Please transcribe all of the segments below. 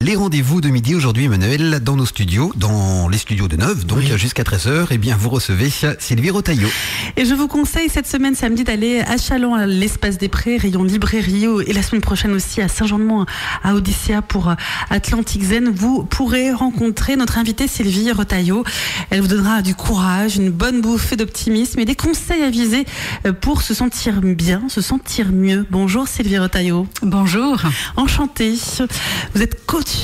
les rendez-vous de midi aujourd'hui, Emmanuel, dans nos studios, dans les studios de Neuve, donc jusqu'à 13h, eh bien vous recevez Sylvie Retailleau. Et je vous conseille cette semaine samedi d'aller à Châlons, à l'Espace des Prés, rayon librairie, et la semaine prochaine aussi à Saint-Jean-de-Mont, à Odysséa pour Atlantic Zen. Vous pourrez rencontrer notre invitée Sylvie Retailleau. Elle vous donnera du courage, une bonne bouffée d'optimisme et des conseils avisés pour se sentir bien, se sentir mieux. Bonjour Sylvie Retailleau. Bonjour. Enchantée. Vous êtes coach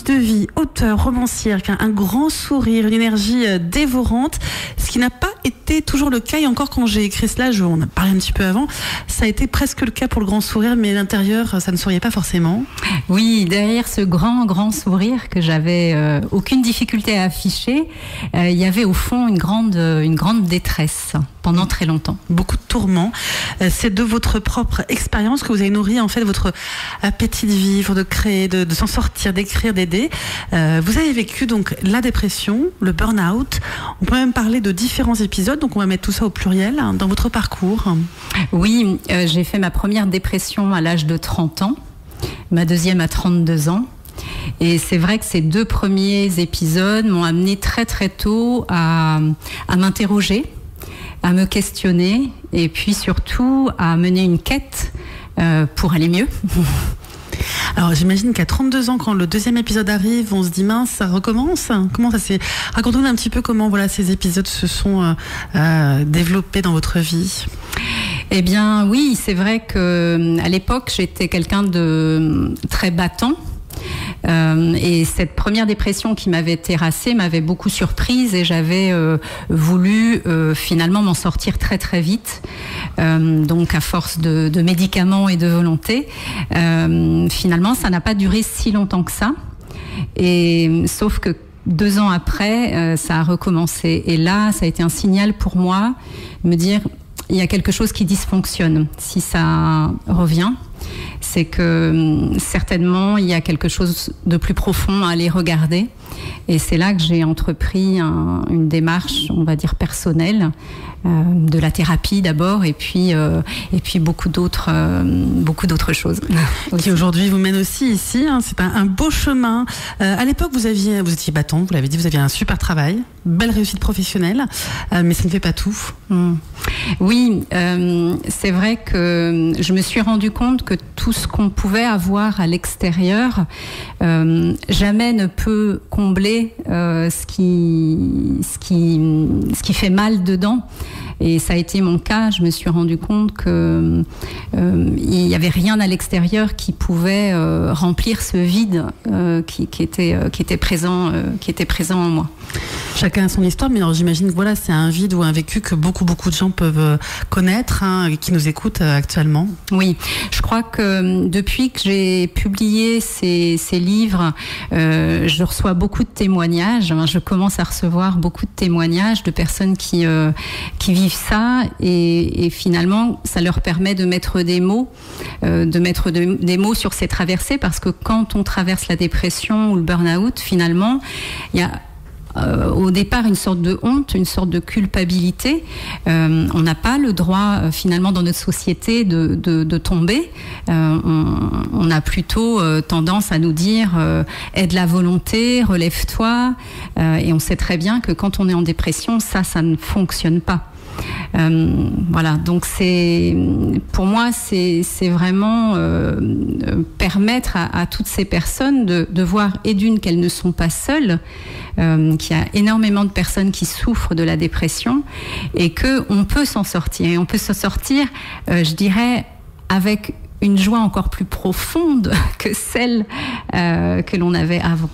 de vie, auteur, romancière, qui a un grand sourire, une énergie dévorante, ce qui n'a pas été toujours le cas. Et encore quand j'ai écrit cela, on a parlé un petit peu avant, ça a été presque le cas pour le grand sourire, mais à l'intérieur, ça ne souriait pas forcément. Oui, derrière ce grand sourire que j'avais aucune difficulté à afficher, il y avait au fond une grande détresse pendant très longtemps. Beaucoup de tourments. C'est de votre propre expérience que vous avez nourri en fait votre appétit de vivre, de créer, de s'en sortir, d'écrire, d'aider. Vous avez vécu donc la dépression, le burn-out. On peut même parler de différents épisodes, donc on va mettre tout ça au pluriel dans votre parcours. Oui, j'ai fait ma première dépression à l'âge de 30 ans, ma deuxième à 32 ans. Et c'est vrai que ces deux premiers épisodes m'ont amené très tôt à m'interroger, à me questionner et puis surtout à mener une quête pour aller mieux. Alors j'imagine qu'à 32 ans, quand le deuxième épisode arrive, on se dit mince, ça recommence. Comment ça s'est... Racontez-nous un petit peu comment ces épisodes se sont développés dans votre vie. Eh bien oui, c'est vrai qu'à l'époque, j'étais quelqu'un de très battant. Et cette première dépression qui m'avait terrassée m'avait beaucoup surprise et j'avais voulu finalement m'en sortir très vite. Donc à force de médicaments et de volonté, finalement ça n'a pas duré si longtemps que ça. Et sauf que 2 ans après, ça a recommencé. Et là, ça a été un signal pour moi, me dire il y a quelque chose qui dysfonctionne. Si ça revient, c'est que certainement il y a quelque chose de plus profond à aller regarder. Et c'est là que j'ai entrepris une démarche, on va dire personnelle, de la thérapie d'abord, et puis beaucoup d'autres choses. Qui aujourd'hui vous mène aussi ici. C'est un beau chemin. À l'époque, vous étiez battant, vous l'avez dit, vous aviez un super travail, belle réussite professionnelle, mais ça ne fait pas tout. Oui, c'est vrai que je me suis rendu compte que tout ce qu'on pouvait avoir à l'extérieur jamais ne peut combler ce qui fait mal dedans. Et ça a été mon cas. Je me suis rendu compte que il n'y avait rien à l'extérieur qui pouvait remplir ce vide qui était présent en moi. Chacun a son histoire, mais alors j'imagine que c'est un vide ou un vécu que beaucoup de gens peuvent connaître, qui nous écoutent actuellement. Oui, je crois que depuis que j'ai publié ces livres, je reçois beaucoup de témoignages. Je commence à recevoir beaucoup de témoignages de personnes qui vivent ça et finalement ça leur permet de mettre des mots sur ces traversées, parce que quand on traverse la dépression ou le burn-out, finalement il y a au départ une sorte de honte, une sorte de culpabilité. On n'a pas le droit finalement dans notre société de tomber. On a plutôt tendance à nous dire aie de la volonté, relève-toi, et on sait très bien que quand on est en dépression, ça ne fonctionne pas. Voilà, donc pour moi c'est vraiment permettre à toutes ces personnes de voir qu'elles ne sont pas seules, qu'il y a énormément de personnes qui souffrent de la dépression et qu'on peut s'en sortir. Et on peut s'en sortir, je dirais, avec une joie encore plus profonde que celle que l'on avait avant.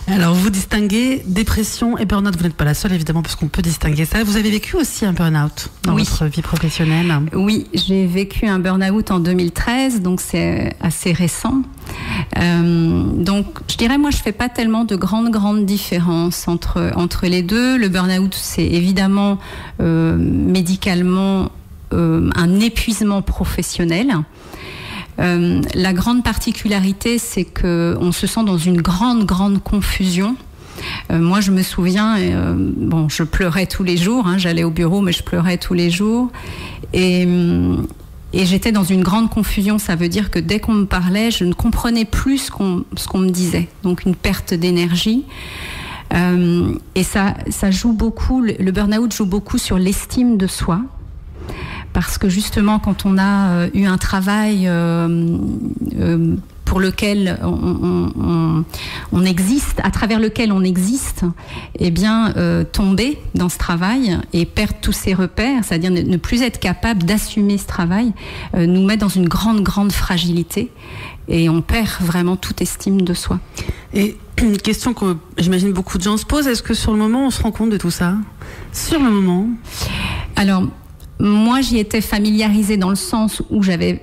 Alors, vous distinguez dépression et burn-out. Vous n'êtes pas la seule, évidemment, parce qu'on peut distinguer ça. Vous avez vécu aussi un burn-out dans votre vie professionnelle? Oui, j'ai vécu un burn-out en 2013, donc c'est assez récent. Donc, je dirais, moi, je fais pas tellement de grandes différences entre les deux. Le burn-out, c'est évidemment médicalement un épuisement professionnel. La grande particularité, c'est qu'on se sent dans une grande confusion. Moi, je me souviens, je pleurais tous les jours. J'allais au bureau, mais je pleurais tous les jours. Et Et j'étais dans une grande confusion. Ça veut dire que dès qu'on me parlait, je ne comprenais plus ce qu'on me disait. Donc une perte d'énergie. Et ça joue beaucoup, le burn-out joue beaucoup sur l'estime de soi. Parce que justement, quand on a eu un travail pour lequel on existe, à travers lequel on existe, eh bien, tomber dans ce travail et perdre tous ses repères, c'est-à-dire ne plus être capable d'assumer ce travail, nous met dans une grande fragilité et on perd vraiment toute estime de soi. Et une question que j'imagine beaucoup de gens se posent, est-ce que sur le moment on se rend compte de tout ça ? Sur le moment ? Alors, moi, j'y étais familiarisée dans le sens où j'avais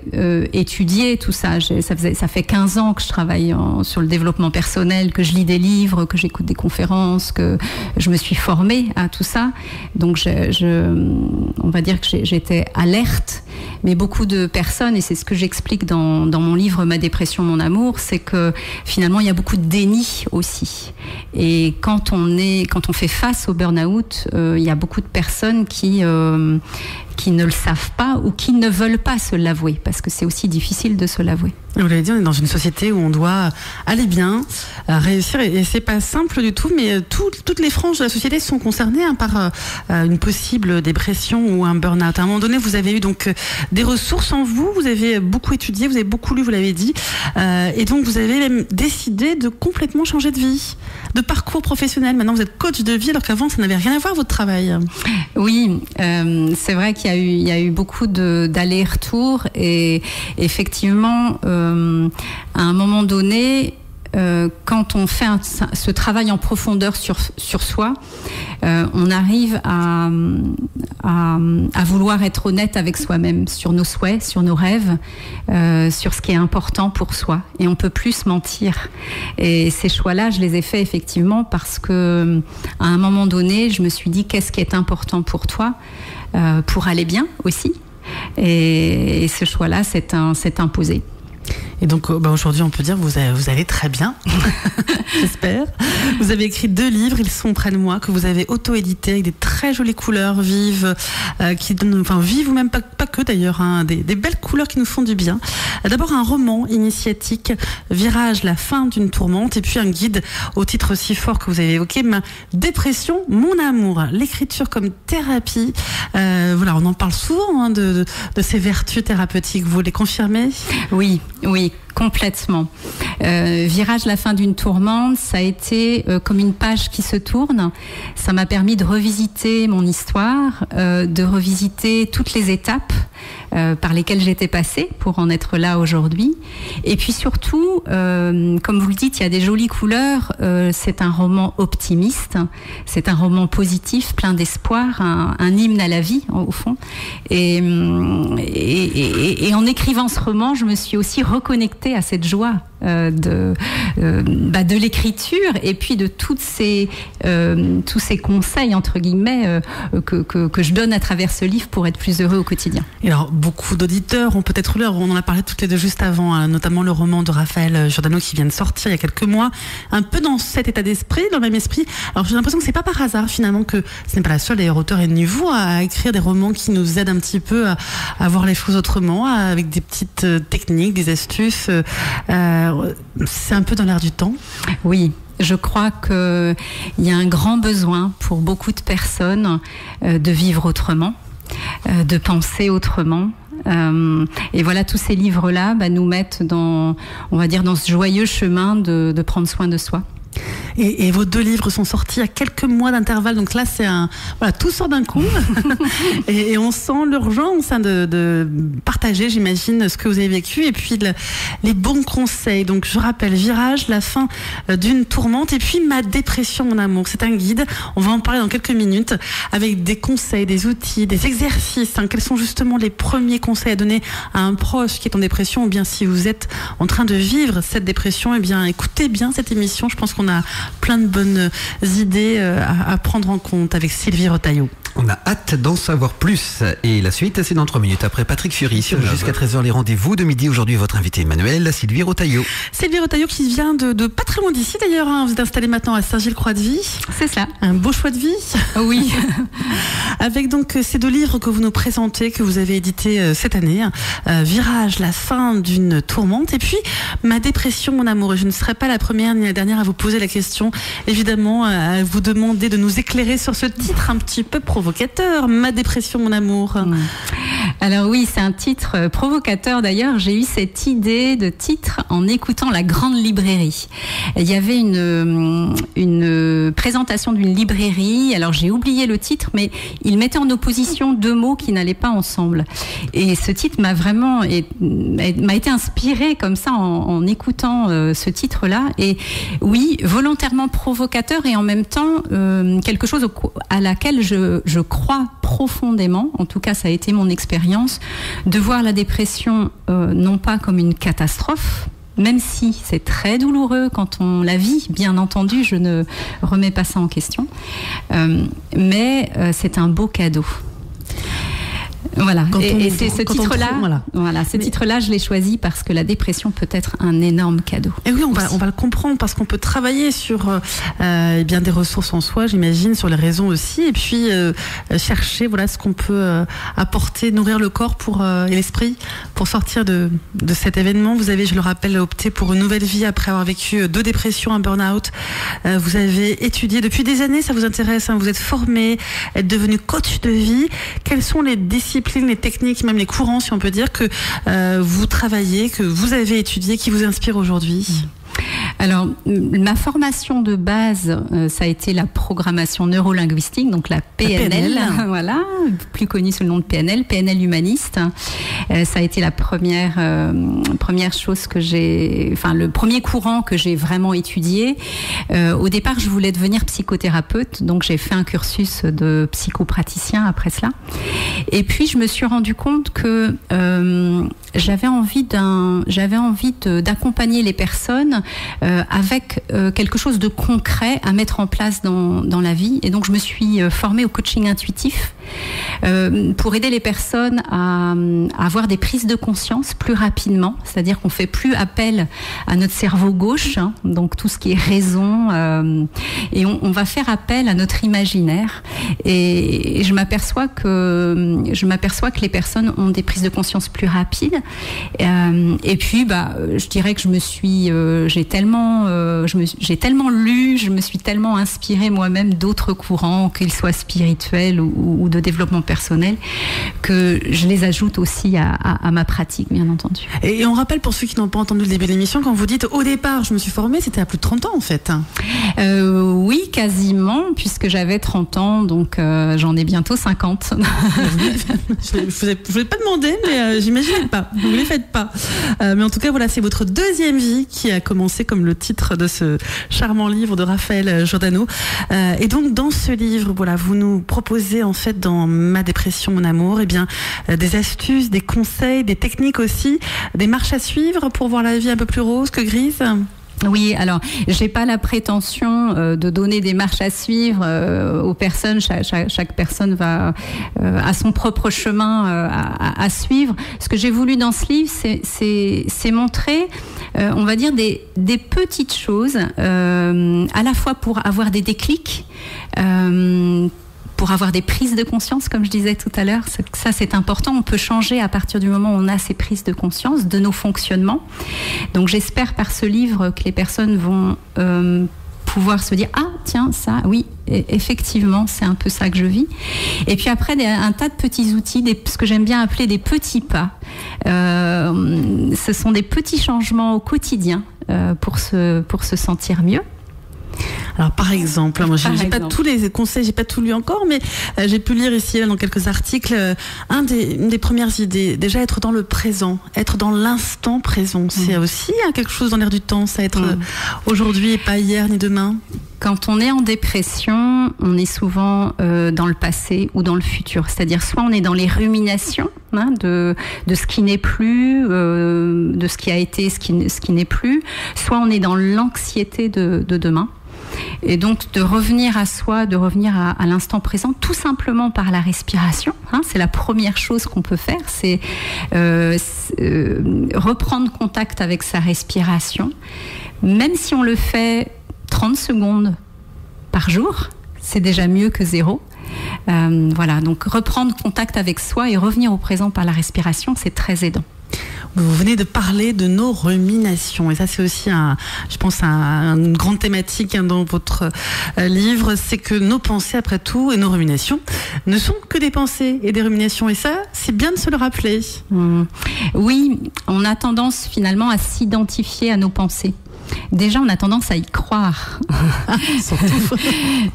étudié tout ça. Ça fait 15 ans que je travaille sur le développement personnel, que je lis des livres, que j'écoute des conférences, que je me suis formée à tout ça. Donc, on va dire que j'étais alerte. Mais beaucoup de personnes, et c'est ce que j'explique dans mon livre « Ma dépression, mon amour », c'est que finalement, il y a beaucoup de déni aussi. Et quand on fait face au burn-out, il y a beaucoup de personnes qui ne le savent pas ou qui ne veulent pas se l'avouer, parce que c'est aussi difficile de se l'avouer. Vous l'avez dit, on est dans une société où on doit aller bien, réussir, et c'est pas simple du tout, mais toutes les franges de la société sont concernées par une possible dépression ou un burn-out. À un moment donné, vous avez eu donc des ressources en vous, vous avez beaucoup étudié, vous avez beaucoup lu, vous l'avez dit, et donc vous avez même décidé de complètement changer de vie, de parcours professionnel. Maintenant, vous êtes coach de vie, alors qu'avant, ça n'avait rien à voir votre travail. Oui, c'est vrai qu'il y a eu beaucoup d'allers-retours, et effectivement, à un moment donné, quand on fait ce travail en profondeur sur soi, on arrive à vouloir être honnête avec soi-même sur nos souhaits, sur nos rêves, sur ce qui est important pour soi. Et on peut plus se mentir. Et ces choix-là, je les ai faits effectivement parce que à un moment donné, je me suis dit qu'est-ce qui est important pour toi, pour aller bien aussi. Et ce choix-là s'est imposé. Et donc aujourd'hui, on peut dire que vous allez très bien, j'espère. Vous avez écrit 2 livres, ils sont près de moi, que vous avez auto-édités avec des très jolies couleurs vives, qui donnent, vives ou même pas que d'ailleurs, hein, des belles couleurs qui nous font du bien. D'abord un roman initiatique, Virage, la fin d'une tourmente, et puis un guide au titre si fort que vous avez évoqué, Ma dépression, mon amour, l'écriture comme thérapie. Voilà, on en parle souvent hein, de ces vertus thérapeutiques. Vous les confirmez ? Oui, complètement. Virage, la fin d'une tourmente, ça a été comme une page qui se tourne. Ça m'a permis de revisiter mon histoire, de revisiter toutes les étapes par lesquelles j'étais passée pour en être là aujourd'hui. Et puis surtout, comme vous le dites, il y a des jolies couleurs. C'est un roman optimiste, c'est un roman positif, plein d'espoir, un hymne à la vie au fond. Et en écrivant ce roman, je me suis aussi reconnectée à cette joie de l'écriture et puis de tous ces conseils entre guillemets que je donne à travers ce livre pour être plus heureux au quotidien. Et alors beaucoup d'auditeurs ont peut-être lu, on en a parlé toutes les deux juste avant, hein, notamment le roman de Raphaël Giordano qui vient de sortir il y a quelques mois, un peu dans cet état d'esprit, dans le même esprit. Alors j'ai l'impression que c'est pas par hasard finalement que ce n'est pas la seule d'ailleurs auteur et ni vous à écrire des romans qui nous aident un petit peu à voir les choses autrement, avec des petites techniques, des astuces. C'est un peu dans l'air du temps. Oui. Je crois qu'il y a un grand besoin pour beaucoup de personnes de vivre autrement, de penser autrement. Et voilà, tous ces livres-là nous mettent dans ce joyeux chemin de prendre soin de soi. Et vos 2 livres sont sortis à quelques mois d'intervalle, donc là c'est tout sort d'un coup. et on sent l'urgence de partager, j'imagine, ce que vous avez vécu et puis les bons conseils. Donc je rappelle, Virage, la fin d'une tourmente, et puis Ma dépression, mon amour. C'est un guide, on va en parler dans quelques minutes, avec des conseils, des outils, des exercices. Quels sont justement les premiers conseils à donner à un proche qui est en dépression, ou bien si vous êtes en train de vivre cette dépression, eh bien écoutez bien cette émission. Je pense qu'on a plein de bonnes idées à prendre en compte avec Sylvie Retailleau. On a hâte d'en savoir plus. Et la suite, c'est dans 3 minutes après Patrick Fury. Jusqu'à 13h, les rendez-vous de midi. Aujourd'hui, votre invité Emmanuel, Sylvie Rotaillot. Sylvie Rotaillot qui vient de pas très loin d'ici d'ailleurs. Vous êtes installée maintenant à Saint-Gilles-Croix-de-Vie. C'est ça. Un beau choix de vie. Oui. Avec donc ces 2 livres que vous nous présentez, que vous avez édités cette année. Virage, la fin d'une tourmente. Et puis, Ma dépression, mon amour. Et je ne serai pas la première ni la dernière à vous poser la question. Évidemment, à vous demander de nous éclairer sur ce titre un petit peu provocateur. Ma dépression, mon amour. Alors oui, c'est un titre provocateur. D'ailleurs, j'ai eu cette idée de titre en écoutant La Grande Librairie. Il y avait une présentation d'une librairie. Alors j'ai oublié le titre, mais il mettait en opposition 2 mots qui n'allaient pas ensemble. Et ce titre m'a été inspiré comme ça en écoutant ce titre-là. Et oui, volontairement provocateur et en même temps quelque chose à laquelle je crois profondément. En tout cas, ça a été mon expérience de voir la dépression non pas comme une catastrophe, même si c'est très douloureux quand on la vit, bien entendu, je ne remets pas ça en question, mais c'est un beau cadeau. Voilà. Et c'est ce titre-là. Voilà, ce titre-là, je l'ai choisi parce que la dépression peut être un énorme cadeau. Et oui, on va le comprendre parce qu'on peut travailler sur bien des ressources en soi, j'imagine, sur les raisons aussi, et puis chercher ce qu'on peut apporter, nourrir le corps et l'esprit pour sortir de cet événement. Vous avez, je le rappelle, opté pour une nouvelle vie après avoir vécu 2 dépressions, un burn-out. Vous avez étudié depuis des années, ça vous intéresse, vous êtes formé, êtes devenu coach de vie. Quelles sont les disciplines, les techniques, même les courants, si on peut dire, que vous travaillez, que vous avez étudié, qui vous inspirent aujourd'hui ? Alors, ma formation de base, ça a été la programmation neurolinguistique, donc la PNL, voilà, plus connue sous le nom de PNL humaniste. Ça a été la première chose que le premier courant que j'ai vraiment étudié. Au départ, je voulais devenir psychothérapeute, donc j'ai fait un cursus de psychopraticien après cela. Et puis, je me suis rendu compte que j'avais envie d'accompagner les personnes avec quelque chose de concret à mettre en place dans la vie. Et donc, je me suis formée au coaching intuitif pour aider les personnes à avoir des prises de conscience plus rapidement. C'est-à-dire qu'on fait plus appel à notre cerveau gauche, donc tout ce qui est raison, et on va faire appel à notre imaginaire. Et je m'aperçois que les personnes ont des prises de conscience plus rapides. Et puis, je dirais que j'ai tellement lu, je me suis tellement inspirée moi-même d'autres courants, qu'ils soient spirituels ou de développement personnel, que je les ajoute aussi à ma pratique, bien entendu. Et on rappelle pour ceux qui n'ont pas entendu le début de l'émission, quand vous dites au départ, je me suis formée, c'était à plus de 30 ans en fait. Oui, quasiment, puisque j'avais 30 ans, donc j'en ai bientôt 50. Je ne voulais pas demander, mais j'imagine pas. Vous ne les faites pas. Mais en tout cas, voilà, c'est votre 2e vie qui a commencé comme le titre de ce charmant livre de Raphaël Giordano. Et donc, dans ce livre, vous nous proposez en fait dans Ma dépression, mon amour, des astuces, des conseils, des techniques aussi, des marches à suivre pour voir la vie un peu plus rose que grise. Oui, alors j'ai pas la prétention de donner des marches à suivre aux personnes. Chaque personne va à son propre chemin à suivre. Ce que j'ai voulu dans ce livre, c'est montrer, on va dire des petites choses, à la fois pour avoir des déclics. Pour avoir des prises de conscience, comme je disais tout à l'heure, ça c'est important. On peut changer à partir du moment où on a ces prises de conscience de nos fonctionnements. Donc j'espère par ce livre que les personnes vont pouvoir se dire « Ah, tiens, ça, oui, effectivement, c'est un peu ça que je vis. » Et puis après, un tas de petits outils, ce que j'aime bien appeler des petits pas. Ce sont des petits changements au quotidien pour se sentir mieux. Alors par exemple, moi j'ai pas tous les conseils, j'ai pas tout lu encore, mais j'ai pu lire ici dans quelques articles une des premières idées, déjà être dans le présent, être dans l'instant présent. C'est aussi quelque chose dans l'air du temps, ça être aujourd'hui et pas hier ni demain. Quand on est en dépression, on est souvent dans le passé ou dans le futur. C'est-à-dire soit on est dans les ruminations de ce qui n'est plus, de ce qui a été, ce qui n'est plus, soit on est dans l'anxiété de demain. Et donc de revenir à soi, de revenir à l'instant présent, tout simplement par la respiration. C'est la première chose qu'on peut faire, c'est reprendre contact avec sa respiration. Même si on le fait 30 secondes par jour, c'est déjà mieux que 0. Voilà, donc reprendre contact avec soi et revenir au présent par la respiration, c'est très aidant. Vous venez de parler de nos ruminations et ça c'est aussi je pense une grande thématique dans votre livre, c'est que nos pensées après tout et nos ruminations ne sont que des pensées et des ruminations, et ça c'est bien de se le rappeler. Oui, on a tendance finalement à s'identifier à nos pensées. Déjà, on a tendance à y croire.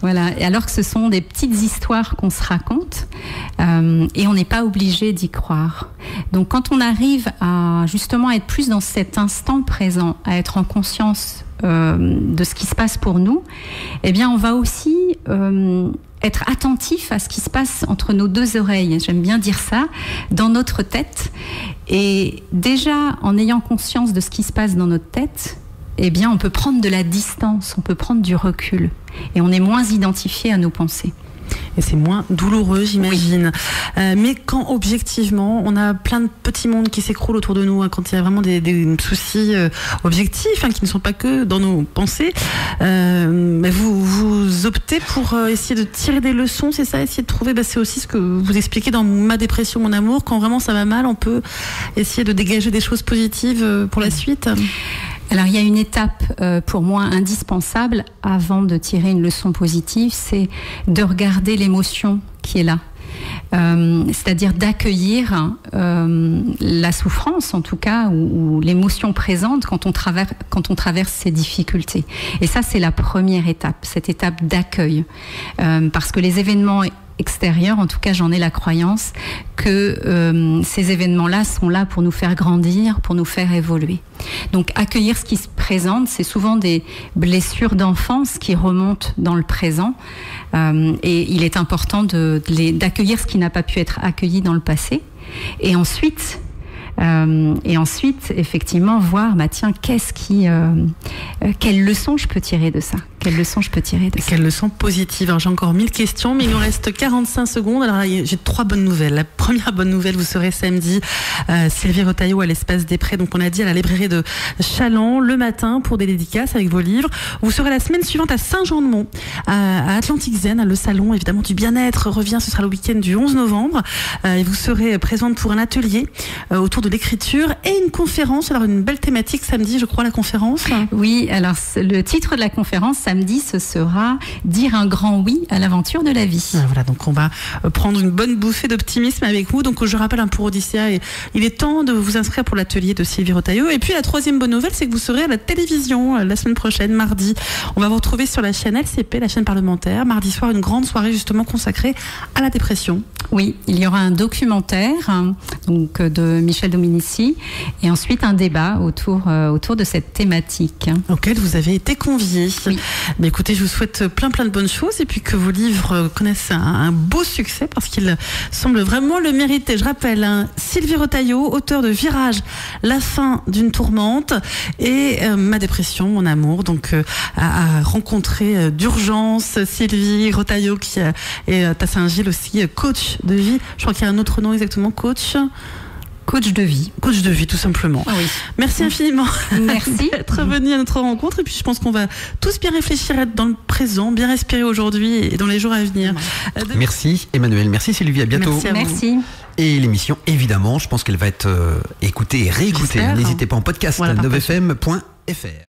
Voilà. Et alors que ce sont des petites histoires qu'on se raconte et on n'est pas obligé d'y croire. Donc, quand on arrive à justement être plus dans cet instant présent, à être en conscience de ce qui se passe pour nous, eh bien, on va aussi être attentif à ce qui se passe entre nos deux oreilles. J'aime bien dire ça, dans notre tête. Et déjà, en ayant conscience de ce qui se passe dans notre tête, eh bien, on peut prendre de la distance, on peut prendre du recul. Et on est moins identifié à nos pensées. Et c'est moins douloureux, j'imagine. Oui. Mais quand, objectivement, on a plein de petits mondes qui s'écroulent autour de nous, quand il y a vraiment des soucis objectifs, qui ne sont pas que dans nos pensées, vous optez pour essayer de tirer des leçons, c'est ça? Essayer de trouver, c'est aussi ce que vous expliquez dans Ma dépression, mon amour. Quand vraiment ça va mal, on peut essayer de dégager des choses positives pour la suite. Alors, il y a une étape pour moi indispensable avant de tirer une leçon positive, c'est de regarder l'émotion qui est là. C'est-à-dire d'accueillir la souffrance, en tout cas, ou l'émotion présente quand on traverse ces difficultés. Et ça, c'est la première étape, cette étape d'accueil. Parce que les événements extérieurs, en tout cas j'en ai la croyance, que ces événements-là sont là pour nous faire grandir, pour nous faire évoluer. Donc accueillir ce qui se présente, c'est souvent des blessures d'enfance qui remontent dans le présent, et il est important d'accueillir ce qui n'a pas pu être accueilli dans le passé, et ensuite effectivement voir, tiens, quelle leçon je peux tirer de ça? Quelle leçon je peux tirer de ça? Quelle leçon positive? Alors, j'ai encore 1000 questions, mais il nous reste 45 secondes. Alors, j'ai 3 bonnes nouvelles. La première bonne nouvelle, vous serez samedi, Sylvie Retailleau à l'Espace des Prés. Donc, on a dit à la librairie de Challans le matin pour des dédicaces avec vos livres. Vous serez la semaine suivante à Saint-Jean-de-Mont, à Atlantic Zen, le salon évidemment du bien-être revient. Ce sera le week-end du 11 novembre. Et vous serez présente pour un atelier autour de l'écriture et une conférence. Alors, une belle thématique samedi, je crois, la conférence. Oui, alors le titre de la conférence samedi, ce sera « Dire un grand oui à l'aventure de la vie ». Voilà, donc on va prendre une bonne bouffée d'optimisme avec vous. Donc je rappelle pour Odyssea, et il est temps de vous inscrire pour l'atelier de Sylvie Retailleau. Et puis la troisième bonne nouvelle, c'est que vous serez à la télévision la semaine prochaine, mardi. On va vous retrouver sur la chaîne LCP, la chaîne parlementaire. Mardi soir, une grande soirée justement consacrée à la dépression. Oui, il y aura un documentaire donc de Michel Dominici et ensuite un débat autour de cette thématique. Auquel vous avez été convié. Oui. Mais écoutez, je vous souhaite plein de bonnes choses et puis que vos livres connaissent un beau succès parce qu'ils semblent vraiment le mériter. Je rappelle, Sylvie Retailleau, auteure de Virage, la fin d'une tourmente et Ma dépression, mon amour. Donc à rencontrer d'urgence Sylvie Retailleau qui est à Saint-Gilles aussi, coach de vie. Je crois qu'il y a un autre nom exactement, coach de vie. Coach de vie, tout simplement. Ah oui. Merci infiniment. Merci d'être venu à notre rencontre. Et puis, je pense qu'on va tous bien réfléchir, être dans le présent, bien respirer aujourd'hui et dans les jours à venir. Merci Emmanuel, merci Sylvie, à bientôt. Merci. Et l'émission, évidemment, je pense qu'elle va être écoutée et réécoutée. N'hésitez pas en podcast, 9fm.fr.